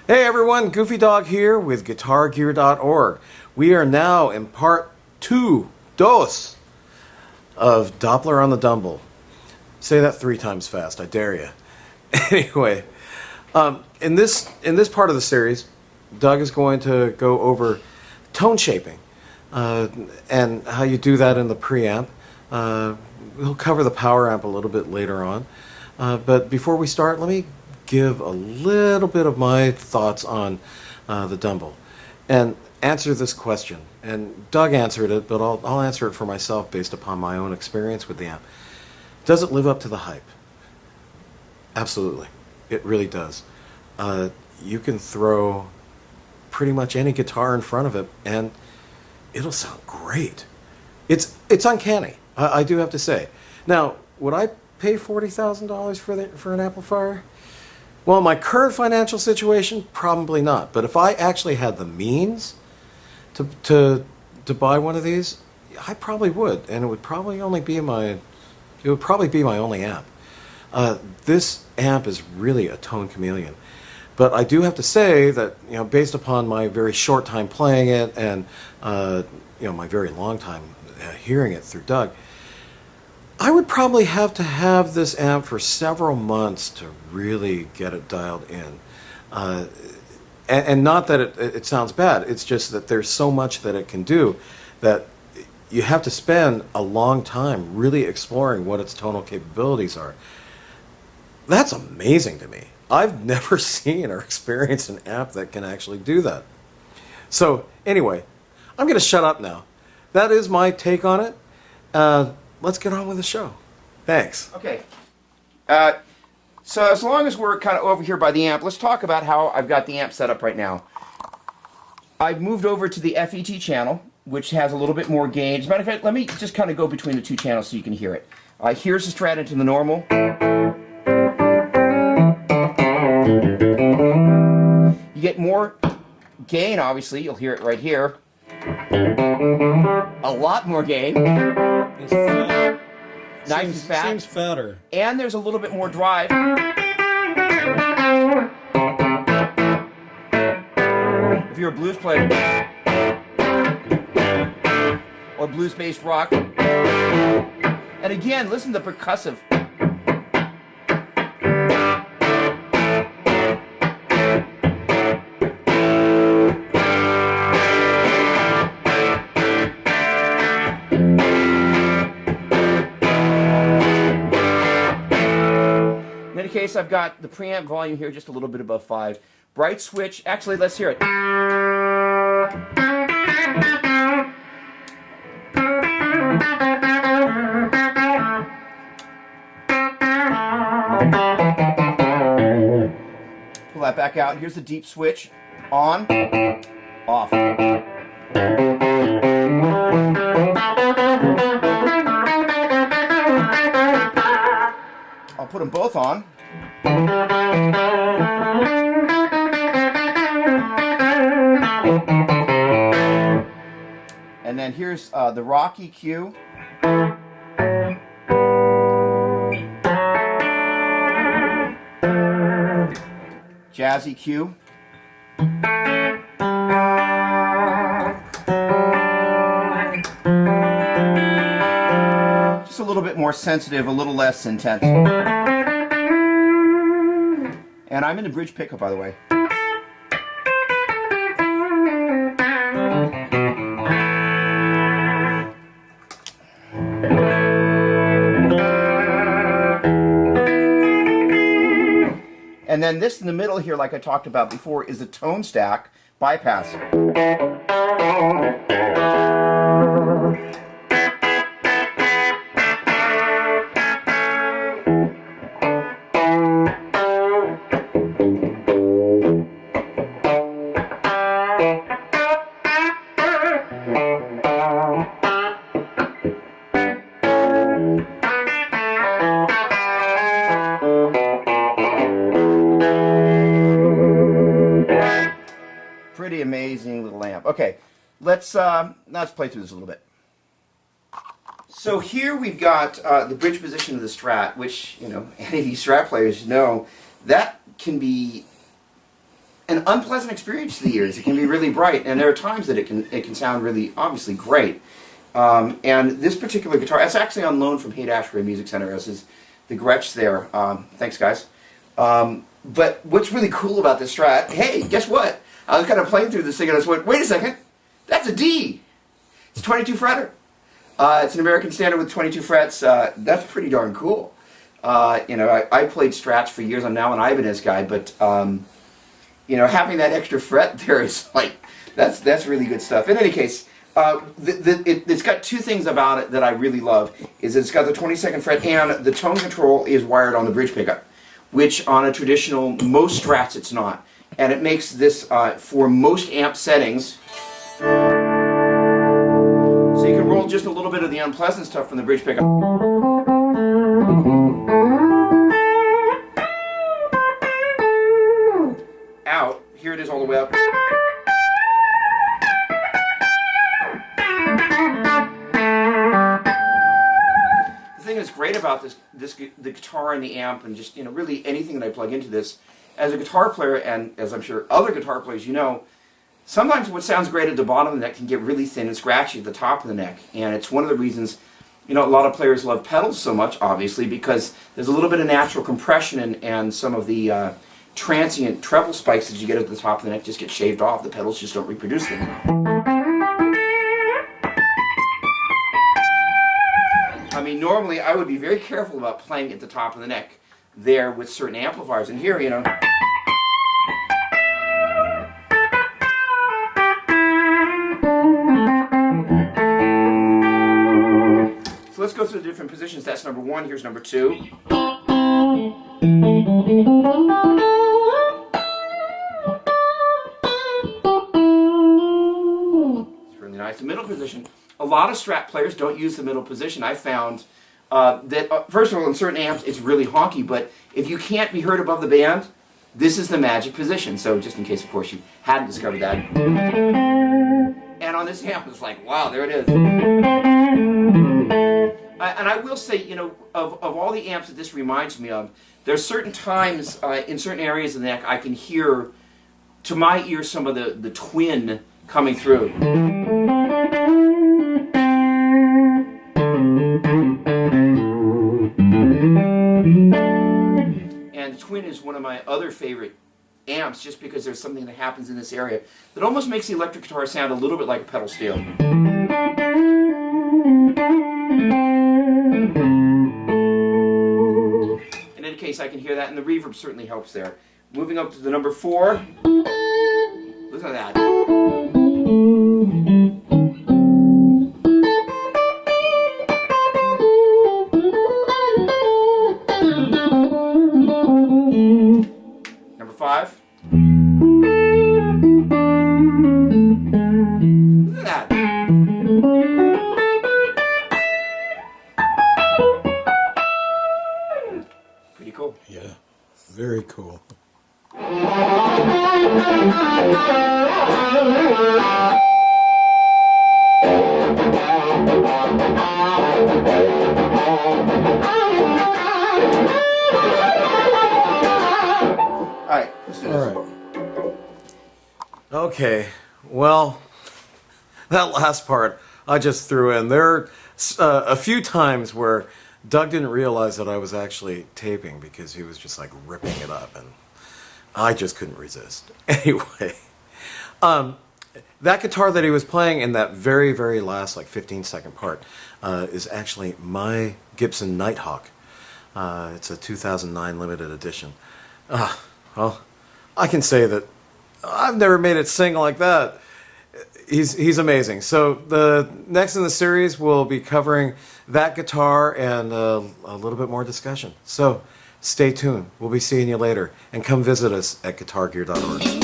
Hey everyone, Goofy Dog here with GuitarGear.org. We are now in part dos of Doppler on the Dumble. Say that 3 times fast, I dare you. Anyway, in this part of the series, Doug is going to go over tone shaping and how you do that in the preamp. We'll cover the power amp a little bit later on. But before we start, let me give a little bit of my thoughts on the Dumble and answer this question. And Doug answered it, but I'll answer it for myself based upon my own experience with the amp. Does it live up to the hype? Absolutely. It really does. You can throw pretty much any guitar in front of it and it'll sound great. It's uncanny, I do have to say. Now, would I pay $40,000 for an amplifier? Well, my current financial situation, probably not. But if I actually had the means to buy one of these, I probably would, and it would probably be my only amp. This amp is really a tone chameleon. But I do have to say that, based upon my very short time playing it and my very long time hearing it through Doug, I would probably have to have this amp for several months to really get it dialed in. And not that it sounds bad, it's just that there's so much that it can do that you have to spend a long time really exploring what its tonal capabilities are. That's amazing to me. I've never seen or experienced an amp that can actually do that. So anyway, I'm going to shut up now. That is my take on it. Let's get on with the show. Thanks. Okay. So as long as we're kind of over here by the amp, let's talk about how I've got the amp set up right now. I've moved over to the FET channel, which has a little bit more gain. As a matter of fact, let me just kind of go between the two channels so you can hear it. Here's the Strat into the normal. You get more gain, obviously. You'll hear it right here. A lot more gain. It's fat. Nice and fat. Seems fatter. And there's a little bit more drive. If you're a blues player or blues-based rock. And again, listen to the percussive. Case I've got the preamp volume here just a little bit above 5. Bright switch. Actually, let's hear it. Pull that back out. Here's the deep switch. On, off. I'll put them both on. And then here's the rock EQ. Jazz EQ. Just a little bit more sensitive, a little less intense. And I'm in the bridge pickup, by the way. And then this in the middle here, like I talked about before, is a tone stack bypass. Pretty amazing little amp. Okay, let's play through this a little bit. So here we've got the bridge position of the Strat, which, any of you Strat players know, that can be an an unpleasant experience to the ears. It can be really bright, and there are times that it can sound really obviously great. And this particular guitar, it's actually on loan from Haight Ashbury Music Center. This is the Gretsch there. Thanks, guys. But what's really cool about this Strat, hey, guess what? I was kind of playing through this thing and I just went, wait a second, that's a D. It's a 22 fretter. It's an American standard with 22 frets. That's pretty darn cool. You know, I played Strats for years. I'm now an Ibanez guy, but you know, having that extra fret there is like, that's really good stuff. In any case, it's got two things about it that I really love. Is it's got the 22nd fret and the tone control is wired on the bridge pickup, which on a traditional, most Strats it's not. And it makes this, for most amp settings, so you can roll just a little bit of the unpleasant stuff from the bridge pickup out. Here it is all the way up. The thing that's great about the guitar and the amp and just, you know, really anything that I plug into this, as a guitar player, and as I'm sure other guitar players you know, sometimes what sounds great at the bottom of the neck can get really thin and scratchy at the top of the neck. And it's one of the reasons, you know, a lot of players love pedals so much, obviously, because there's a little bit of natural compression and some of the transient treble spikes that you get at the top of the neck just get shaved off. The pedals just don't reproduce them. I mean, normally I would be very careful about playing at the top of the neck there with certain amplifiers, and here, you know, so let's go through the different positions. That's number one. Here's number two. It's really nice. The middle position. A lot of Strat players don't use the middle position. I found that, first of all, in certain amps, it's really honky, but if you can't be heard above the band, this is the magic position. So just in case, of course, you hadn't discovered that. And on this amp, it's like, wow, there it is. And I will say, you know, of all the amps that this reminds me of, there's certain times in certain areas of the neck I can hear, to my ear, some of the twin coming through. And twin is one of my other favorite amps just because there's something that happens in this area that almost makes the electric guitar sound a little bit like a pedal steel. In any case, I can hear that, and the reverb certainly helps there. Moving up to the number 4. Listen to that. Number 5. Listen to that. Pretty cool. Yeah, very cool. Alright, let's do this. All right. Okay, well, that last part I just threw in. There are a few times where Doug didn't realize that I was actually taping because he was just like ripping it up, and I just couldn't resist. Anyway, that guitar that he was playing in that very, very last like 15-second part is actually my Gibson Nighthawk. It's a 2009 limited edition. Well, I can say that I've never made it sing like that. He's amazing. So the next in the series we'll be covering that guitar and a little bit more discussion. So stay tuned. We'll be seeing you later, and come visit us at guitargear.org.